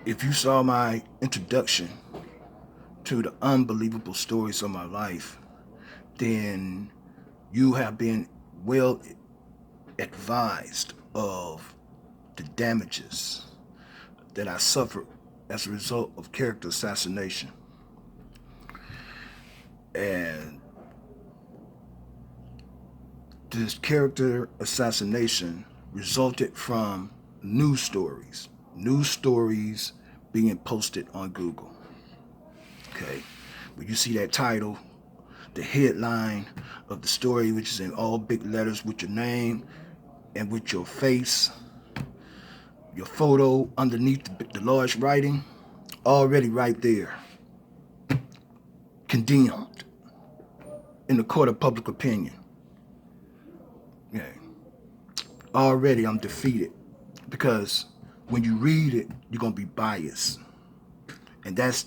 If you saw my introduction to the unbelievable stories of my life, then you have been well advised of the damages that I suffered as a result of character assassination. And this character assassination resulted from news stories being posted on Google. Okay, when you see that title, the headline of the story, which is in all big letters with your name and with your face, your photo underneath the large writing, already right there, condemned in the court of public opinion. Yeah, already I'm defeated because when you read it, you're gonna be biased, and that's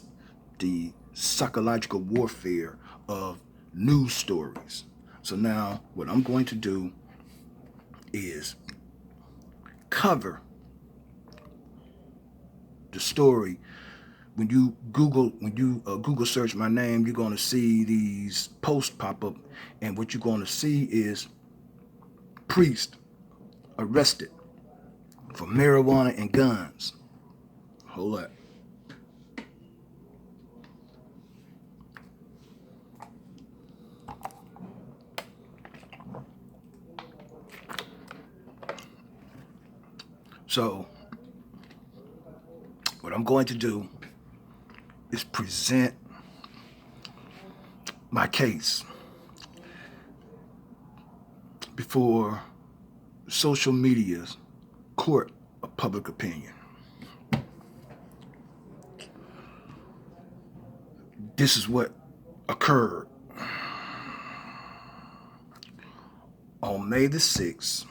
the psychological warfare of news stories. So now, what I'm going to do is cover the story. When you Google search my name, you're gonna see these posts pop up, and what you're gonna see is priest arrested for marijuana and guns. Hold up. So what I'm going to do is present my case before social media's court of public opinion. This is what occurred on May the 6th,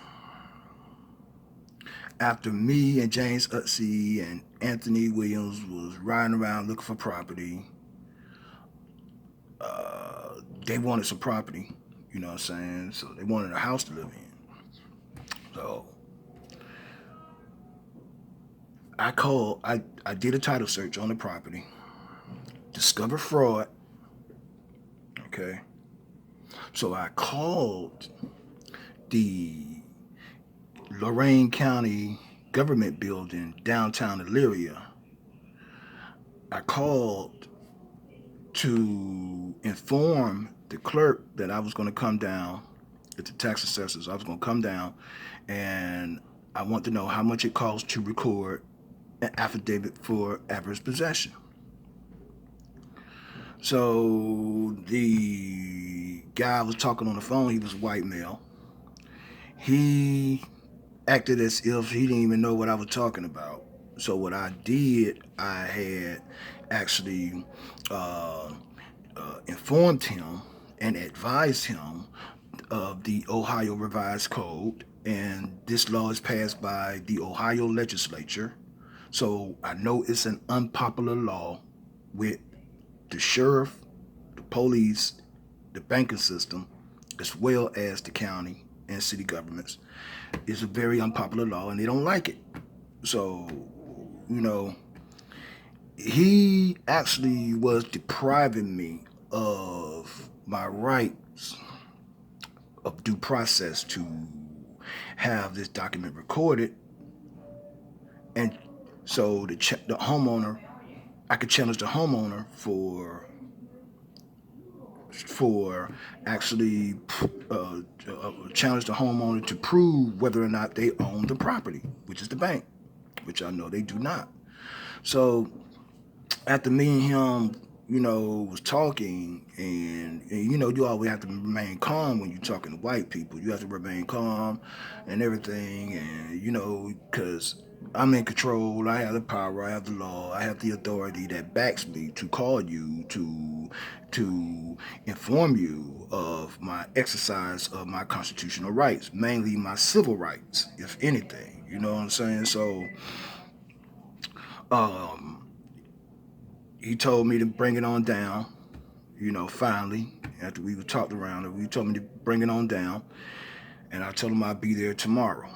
after me and James Utsey and Anthony Williams was riding around looking for property. They wanted some property, you know what I'm saying? So they wanted a house to live in. So I did a title search on the property, discovered fraud, okay? So I called the Lorain County government building downtown Elyria. I called to inform the clerk that I was going to come down at the tax assessors. I was going to come down and I want to know how much it costs to record an affidavit for adverse possession. So the guy I was talking on the phone, he was a white male. He acted as if he didn't even know what I was talking about. So what I did, I had actually informed him and advised him of the Ohio Revised Code, and this law is passed by the Ohio legislature. So I know it's an unpopular law with the sheriff, the police, the banking system, as well as the county and city governments. It's a very unpopular law and they don't like it. So, you know, he actually was depriving me of my rights of due process to have this document recorded. And so the homeowner, I could challenge the homeowner for actually challenge the homeowner to prove whether or not they own the property, which is the bank, which I know they do not. So after me and him, was talking, and you always have to remain calm when you're talking to white people. You have to remain calm and everything, and because I'm in control. I have the power. I have the law. I have the authority that backs me to call you to inform you of my exercise of my constitutional rights, mainly my civil rights, if anything. You know what I'm saying? So, um, he told me to bring it on down. Finally, after we were talked around it, he told me to bring it on down, and I told him I'd be there tomorrow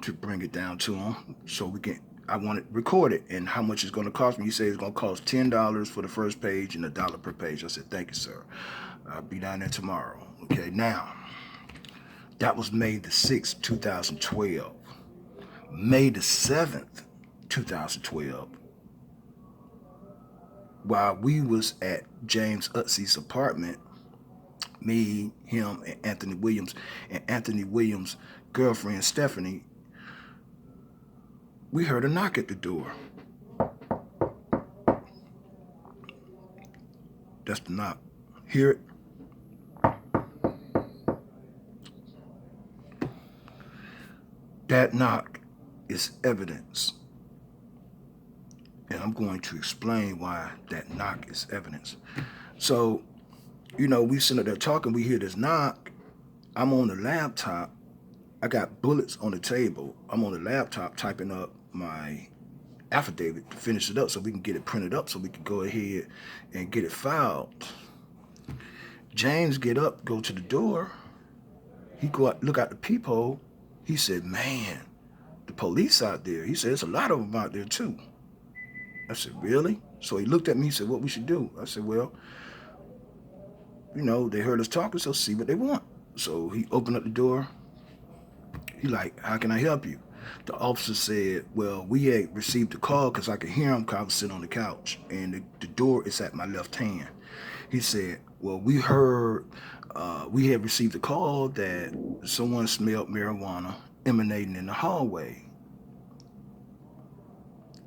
to bring it down to him so we can I want it recorded and how much it's going to cost me. He said it's going to cost $10 for the first page and $1 per page. I said, thank you, sir. I'll be down there tomorrow. Okay, now, that was May the 6th, 2012. May the 7th, 2012, while we was at James Utsy's apartment, me, him, and Anthony Williams girlfriend, Stephanie, we heard a knock at the door. That's the knock. Hear it? That knock is evidence. And I'm going to explain why that knock is evidence. So, you know, we sitting there talking, we hear this knock. I'm on the laptop. I got bullets on the table. I'm on the laptop typing up my affidavit to finish it up so we can get it printed up so we can go ahead and get it filed. James get up, go to the door. He go out, look out the peephole. He said, man, the police out there. He said, there's a lot of them out there too. I said, really? So he looked at me and said, what we should do? I said, well, you know, they heard us talking, so see what they want. So he opened up the door. He like, how can I help you? The officer said, well, we had received a call because I could hear him because I was sitting on the couch and the door is at my left hand. He said, well, we heard, we had received a call that someone smelled marijuana emanating in the hallway.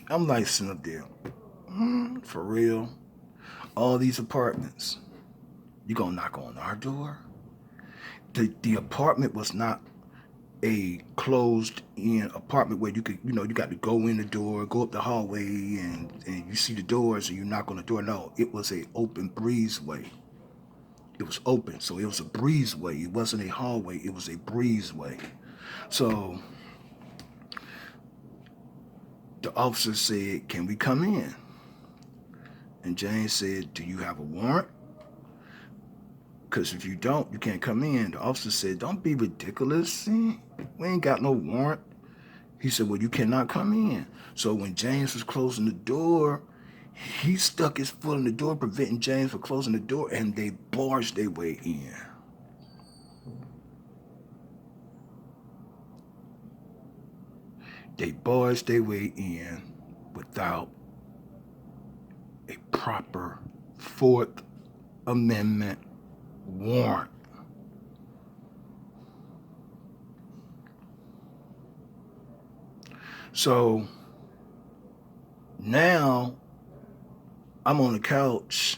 I'm like sitting up there, for real? All these apartments, you gonna knock on our door? The apartment was not a closed-in apartment where you could, you know, you got to go in the door, go up the hallway, and you see the doors and you knock on the door. No, it was a open breezeway. It was open, so it was a breezeway. It wasn't a hallway, it was a breezeway. So the officer said, can we come in? And James said, do you have a warrant? Because if you don't, you can't come in. The officer said, don't be ridiculous. We ain't got no warrant. He said, well, you cannot come in. So when James was closing the door, he stuck his foot in the door, preventing James from closing the door, and they barged their way in. They barged their way in without a proper Fourth Amendment warrant. So now I'm on the couch,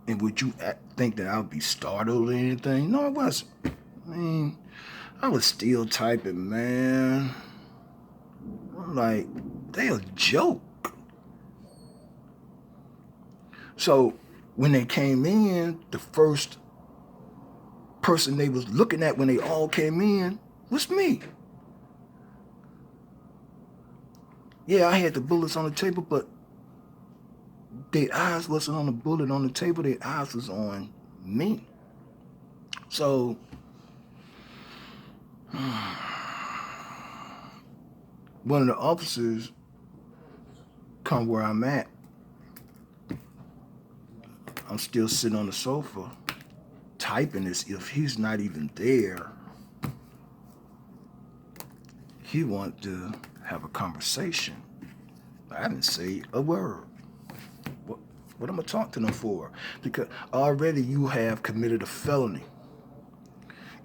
and would you think that I would be startled or anything? No, I wasn't. I mean, I was still typing, man. I'm like, they a joke. So when they came in, the first person they was looking at when they all came in was me. Yeah, I had the bullets on the table, but their eyes wasn't on the bullet on the table. Their eyes was on me. So one of the officers come where I'm at. I'm still sitting on the sofa typing as if he's not even there. He wanted to have a conversation. I didn't say a word. What am I talking to them for? Because already you have committed a felony.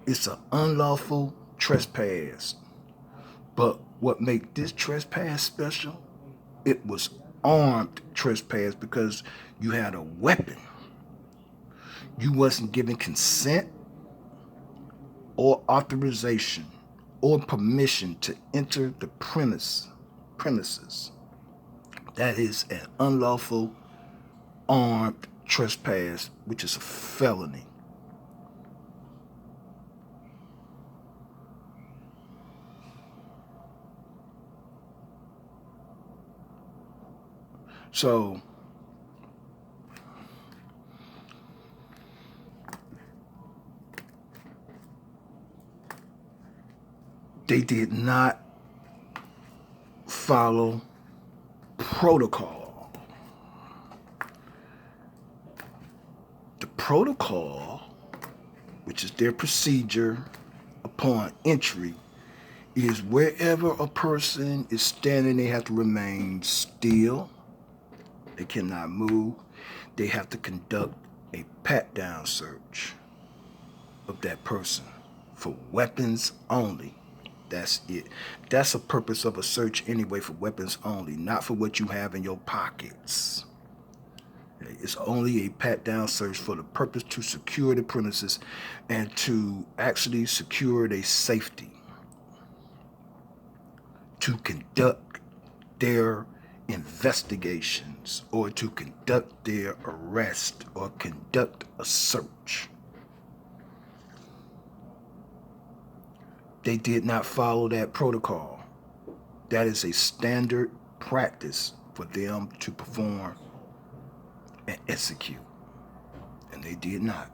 It's an unlawful trespass. But what made this trespass special? It was armed trespass because you had a weapon. You wasn't given consent or authorization or permission to enter the premises. That is an unlawful armed trespass, which is a felony. So they did not follow protocol. The protocol, which is their procedure upon entry, is wherever a person is standing, they have to remain still. They cannot move. They have to conduct a pat-down search of that person for weapons only. That's it. That's the purpose of a search anyway, for weapons only, not for what you have in your pockets. It's only a pat-down search for the purpose to secure the premises and to actually secure their safety, to conduct their investigations or to conduct their arrest or conduct a search. They did not follow that protocol. That is a standard practice for them to perform and execute. And they did not.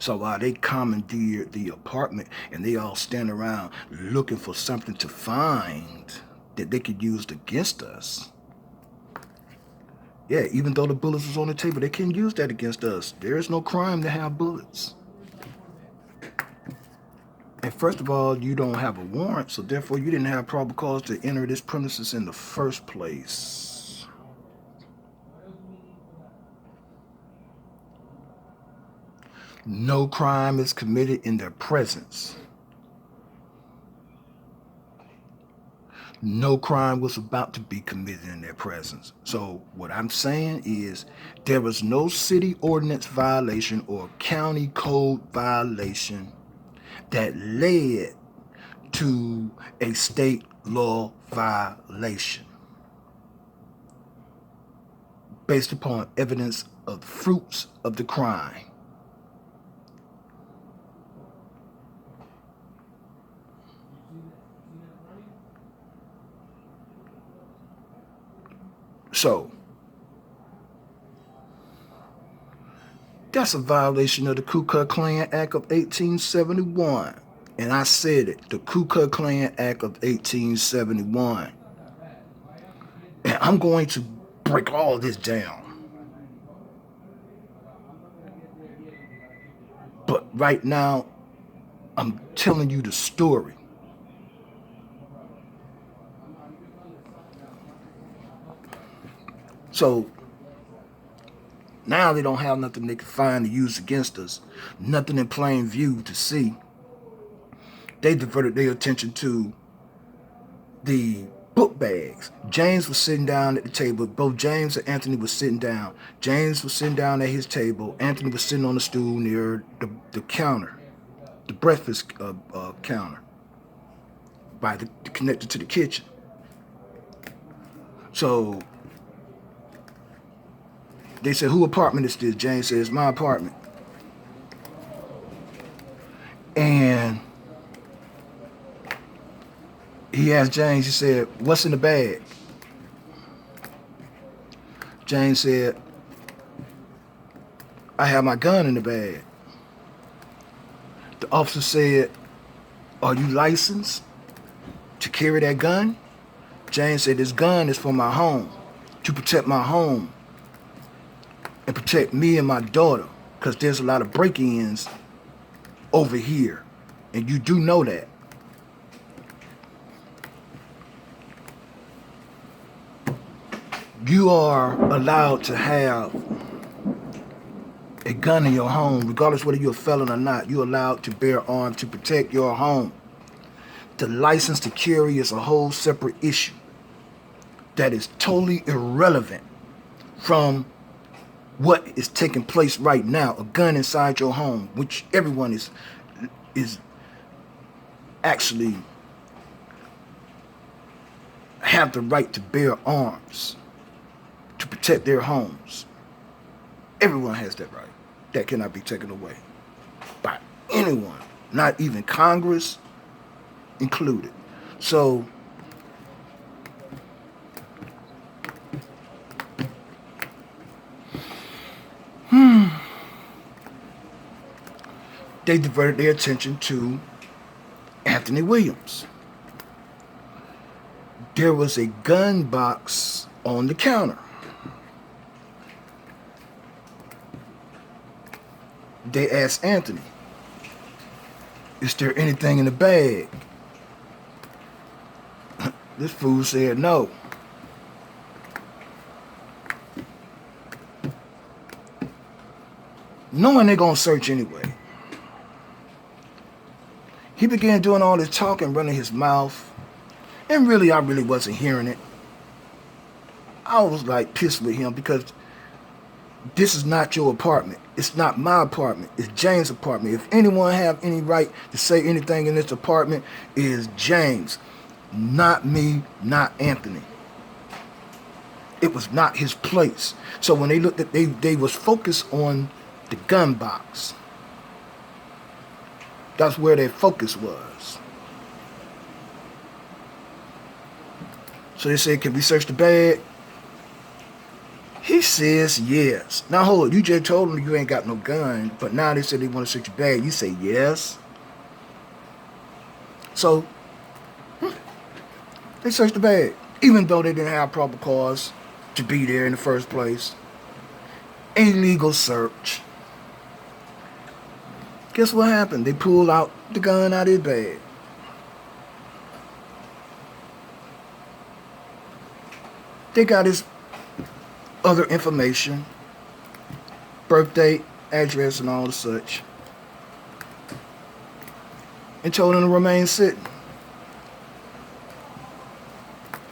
So while they commandeered the apartment and they all stand around looking for something to find that they could use against us, yeah, even though the bullets was on the table, they couldn't use that against us. There is no crime to have bullets. And first of all, you don't have a warrant, so therefore you didn't have probable cause to enter this premises in the first place. No crime is committed in their presence. No crime was about to be committed in their presence. So what I'm saying is there was no city ordinance violation or county code violation that led to a state law violation based upon evidence of the fruits of the crime. So that's a violation of the Ku Klux Klan Act of 1871. And I said it, the Ku Klux Klan Act of 1871. And I'm going to break all this down. But right now, I'm telling you the story. So now they don't have nothing they can find to use against us, nothing in plain view to see. They diverted their attention to the book bags. James was sitting down at the table. Both James and Anthony were sitting down. James was sitting down at his table. Anthony was sitting on the stool near the counter, the breakfast counter, connected to the kitchen. So they said, "Who apartment is this?" James says, "My apartment." And he asked James, he said, "What's in the bag?" James said, "I have my gun in the bag." The officer said, "Are you licensed to carry that gun?" James said, "This gun is for my home, to protect my home and protect me and my daughter, because there's a lot of break-ins over here, and you do know that." You are allowed to have a gun in your home, regardless whether you're a felon or not. You're allowed to bear arms to protect your home. The license to carry is a whole separate issue that is totally irrelevant from what is taking place right now. A gun inside your home, which everyone is actually have the right to bear arms to protect their homes. Everyone has that right. That cannot be taken away by anyone, not even Congress included. So they diverted their attention to Anthony Williams. there was a gun box on the counter. They asked Anthony, is there anything in the bag? This fool said no. Knowing they're going to search anyway, he began doing all this talking, running his mouth. And really, I really wasn't hearing it. I was like pissed with him because this is not your apartment. It's not my apartment. It's James' apartment. If anyone have any right to say anything in this apartment, it is James. Not me, not Anthony. It was not his place. So when they looked at, they was focused on the gun box. That's where their focus was. So they said, can we search the bag? He says yes. Now hold it, you just told them you ain't got no gun, but now they said they want to search your bag. You say yes. So they searched the bag, even though they didn't have proper cause to be there in the first place. Illegal search. Guess what happened? They pulled out the gun out of his bag. They got his other information, birthday, address, and all the such, and told him to remain sitting.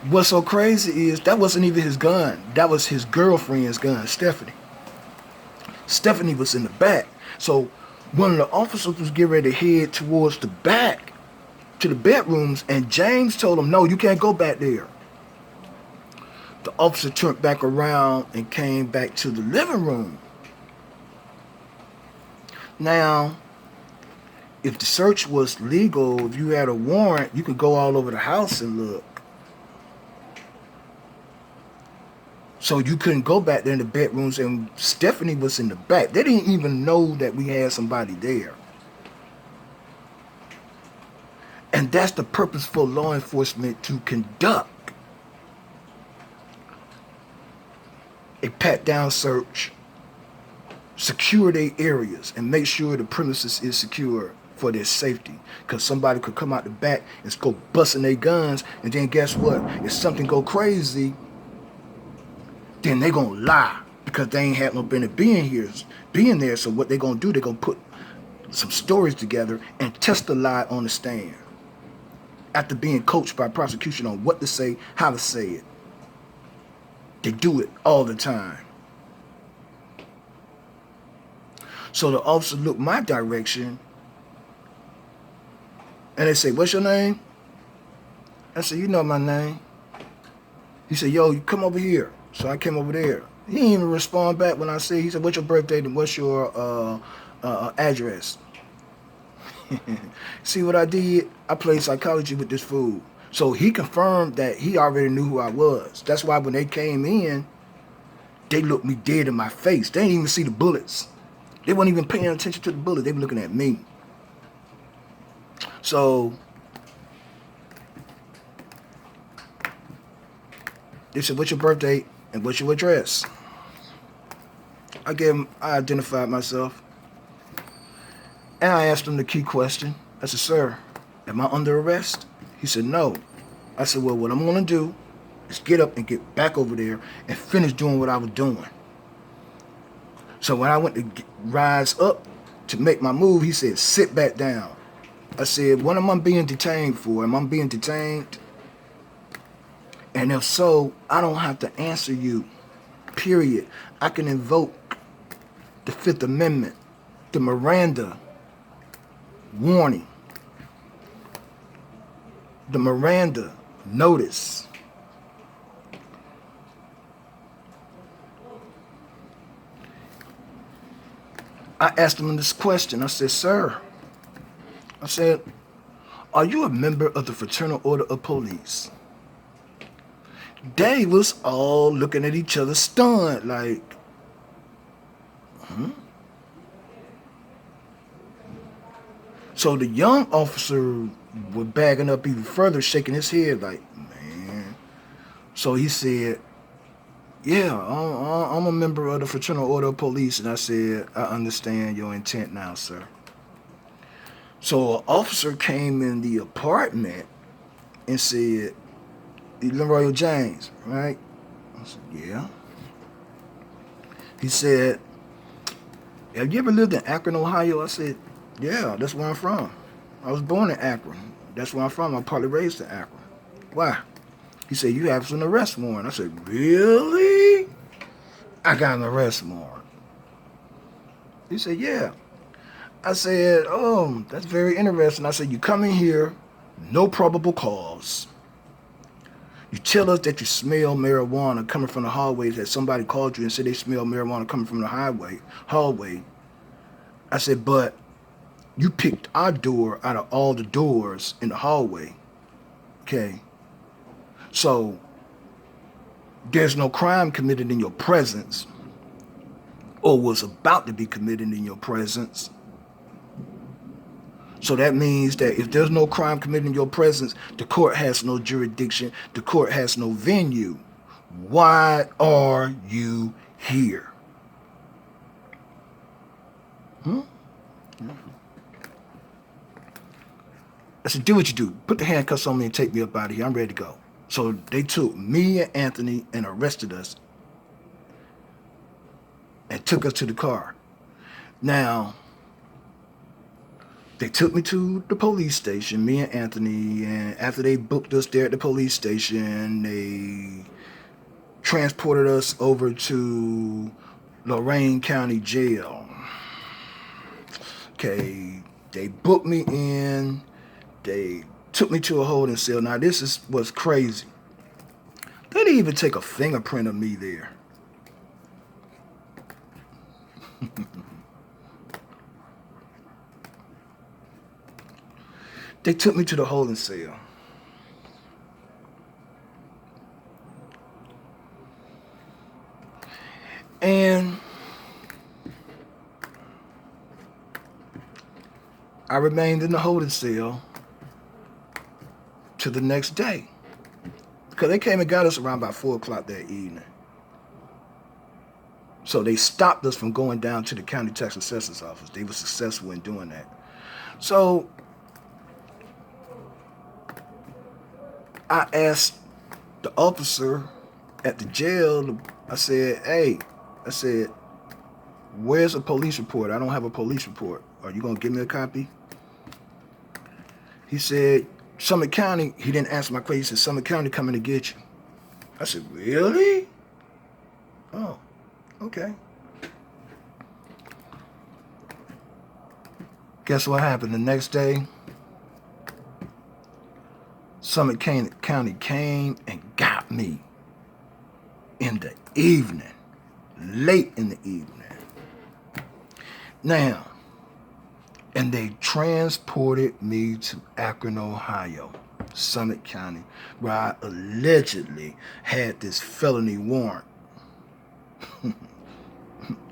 What's so crazy is that wasn't even his gun. That was his girlfriend's gun, Stephanie. Stephanie was in the back. So one of the officers was getting ready to head towards the back, to the bedrooms, and James told him, no, you can't go back there. The officer turned back around and came back to the living room. Now, if the search was legal, if you had a warrant, you could go all over the house and look. So you couldn't go back there in the bedrooms, and Stephanie was in the back. They didn't even know that we had somebody there. And that's the purpose for law enforcement, to conduct a pat-down search, secure their areas, and make sure the premises is secure for their safety. Because somebody could come out the back and go busting their guns, and then guess what? If something go crazy, then they gonna lie because they ain't had no business being there. So what they gonna do? They gonna put some stories together and test the lie on the stand after being coached by prosecution on what to say, how to say it. They do it all the time. So the officer looked my direction and they say, what's your name? I said, you know my name. He said, yo, you come over here. So I came over there. He didn't even respond back when I said, he said, what's your birthday and what's your address? See what I did? I played psychology with this fool. So he confirmed that he already knew who I was. That's why when they came in, they looked me dead in my face. They didn't even see the bullets. They weren't even paying attention to the bullets. They were looking at me. So they said, what's your birthday and what's your address? I identified myself. And I asked him the key question. I said, sir, am I under arrest? He said, no. I said, well, what I'm going to do is get up and get back over there and finish doing what I was doing. So when I went to rise up to make my move, he said, sit back down. I said, what am I being detained for? Am I being detained? And if so, I don't have to answer you, period. I can invoke the Fifth Amendment, the Miranda warning, the Miranda notice. I asked him this question. I said, sir, I said, are you a member of the Fraternal Order of Police? They was all looking at each other stunned, like, So the young officer was bagging up even further, shaking his head like, man, So he said, yeah, I'm a member of the Fraternal Order of Police. And I said, I understand your intent now, sir. So an officer came in the apartment and said, Lemroyal James, right? I said, yeah. He said, have you ever lived in Akron, Ohio? I said, yeah, that's where I'm from. I was born in Akron. That's where I'm from. I'm partly raised in Akron. Why? He said, you have an arrest warrant. I said, really? I got an arrest warrant. He said, yeah. I said, oh, that's very interesting. I said, you come in here, no probable cause. You tell us that you smell marijuana coming from the hallways, that somebody called you and said they smell marijuana coming from the hallway. I said, but you picked our door out of all the doors in the hallway. Okay. So there's no crime committed in your presence or was about to be committed in your presence. So that means that if there's no crime committed in your presence, the court has no jurisdiction, the court has no venue. Why are you here? I said, do what you do. Put the handcuffs on me and take me up out of here. I'm ready to go. So they took me and Anthony and arrested us and took us to the car. Now, they took me to the police station, me and Anthony, and after they booked us there at the police station, they transported us over to Lorain County Jail. Okay, they booked me in, they took me to a holding cell. Now this is what's crazy. They didn't even take a fingerprint of me there. They took me to the holding cell. And I remained in the holding cell to the next day. Because they came and got us around about 4 o'clock that evening. So they stopped us from going down to the county tax assessor's office. They were successful in doing that. So I asked the officer at the jail, I said, hey, where's a police report? I don't have a police report. Are you going to give me a copy? He said, Summit County, he didn't answer my question. He said, Summit County coming to get you. I said, really? Oh, okay. Guess what happened the next day? Summit County came and got me in the evening, late in the evening. Now, and they transported me to Akron, Ohio, Summit County, where I allegedly had this felony warrant,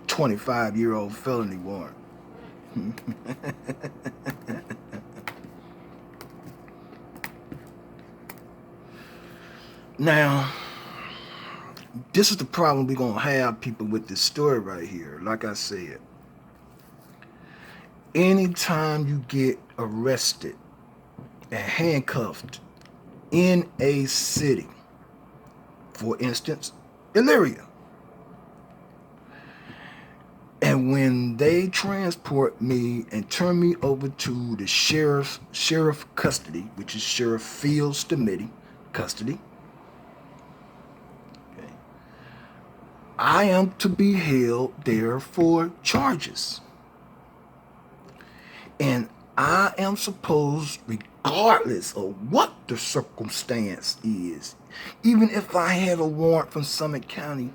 25-year-old felony warrant. Now, this is the problem we're going to have, people, with this story right here. Like I said, anytime you get arrested and handcuffed in a city, for instance, Elyria, and when they transport me and turn me over to the sheriff custody, which is Sheriff Fields Committee custody, okay, I am to be held there for charges. And I am supposed, regardless of what the circumstance is, even if I had a warrant from Summit County,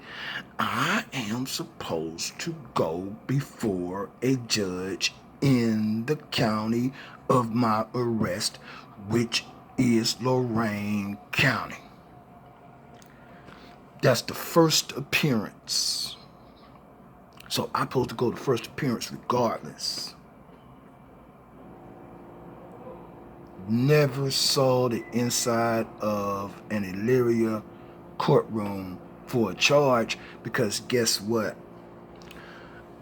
I am supposed to go before a judge in the county of my arrest, which is Lorain County. That's the first appearance. So I'm supposed to go to first appearance regardless. Never saw the inside of an Elyria courtroom for a charge, because guess what?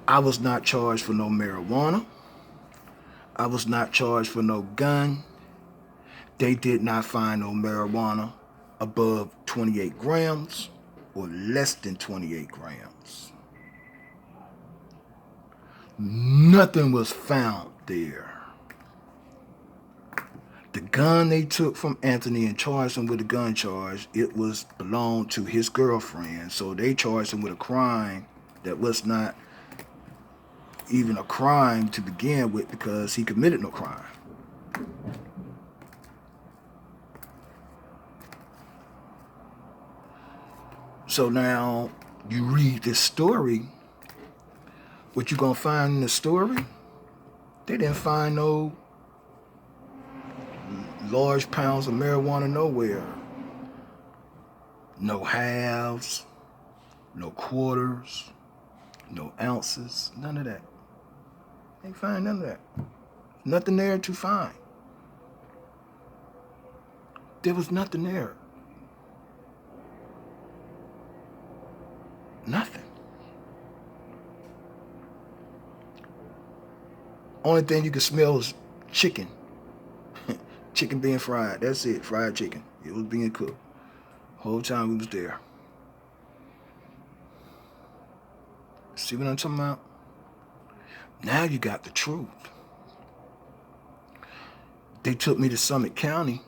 I was not charged for no marijuana. I was not charged for no gun. They did not find no marijuana above 28 grams or less than 28 grams. Nothing was found there. The gun they took from Anthony and charged him with a gun charge, it belonged to his girlfriend. So they charged him with a crime that was not even a crime to begin with, because he committed no crime. So now you read this story, what you gonna find in the story? They didn't find no large pounds of marijuana nowhere. No halves, no quarters, no ounces, none of that. They ain't find none of that. Nothing there to find. There was nothing there. Nothing. Only thing you could smell is chicken. Chicken being fried. That's it. Fried chicken. It was being cooked. Whole time we was there. See what I'm talking about? Now you got the truth. They took me to Summit County.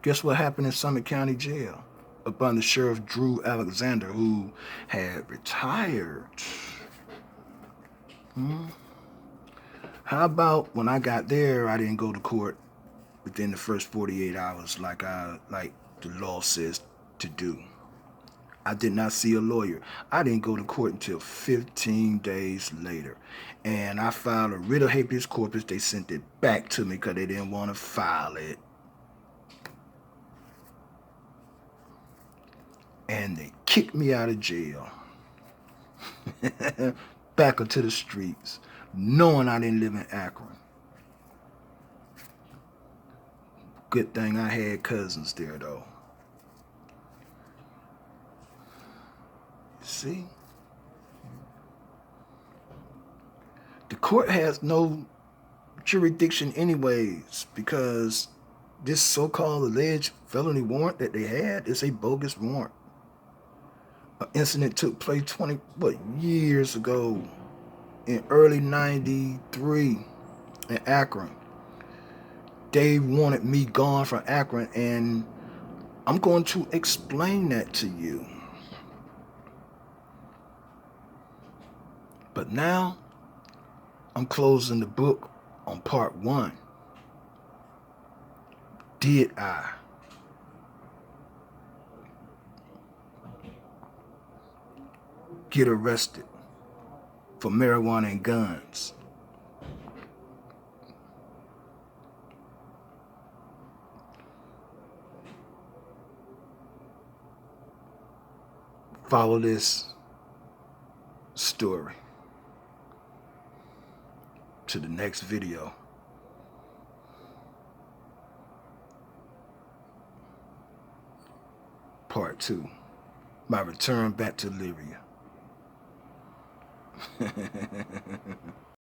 Guess what happened in Summit County Jail? Up under Sheriff Drew Alexander, who had retired. How about when I got there, I didn't go to court within the first 48 hours like the law says to do. I did not see a lawyer. I didn't go to court until 15 days later. And I filed a writ of habeas corpus. They sent it back to me because they didn't want to file it. And they kicked me out of jail. Back into the streets, knowing I didn't live in Akron. Good thing I had cousins there, though. See? The court has no jurisdiction anyways, because this so-called alleged felony warrant that they had is a bogus warrant. An incident took place 20 years ago, in early 93 in Akron. They wanted me gone from Akron, and I'm going to explain that to you. But now I'm closing the book on part 1. Did I? Get arrested for marijuana and guns? Follow this story to the next video. Part 2. My return back to Elyria.